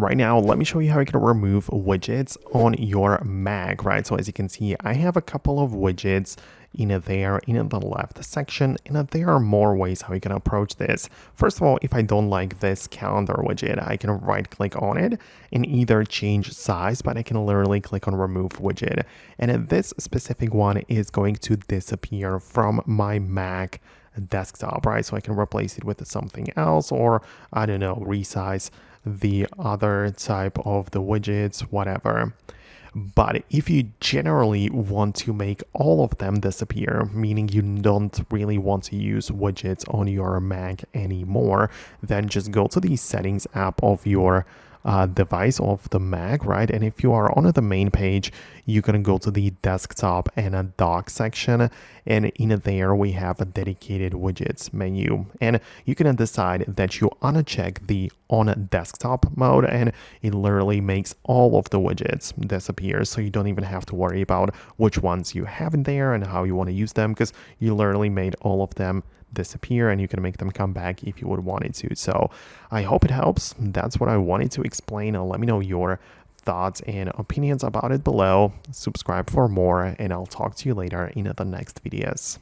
Right now, let me show you how you can remove widgets on your Mac, right? So as you can see, I have a couple of widgets in there in the left section, and there are more ways how you can approach this. First of all, if I don't like this calendar widget, I can right click on it and either change size, but I can literally click on remove widget. And this specific one is going to disappear from my Mac desktop, right? So I can replace it with something else, or I don't know, resize the other type of the widgets, whatever. But if you generally want to make all of them disappear, meaning you don't really want to use widgets on your Mac anymore, then just go to the settings app of your device of the Mac, right? And if you are on the main page, you're gonna go to the desktop and a dock section, and in there we have a dedicated widgets menu, and you can decide that you uncheck the on desktop mode, and it literally makes all of the widgets disappear, so you don't even have to worry about which ones you have in there and how you want to use them, because you literally made all of them disappear, and you can make them come back if you would want it to. So I hope it helps. That's what I wanted to explain. Let me know your thoughts and opinions about it below. Subscribe for more, and I'll talk to you later in the next videos.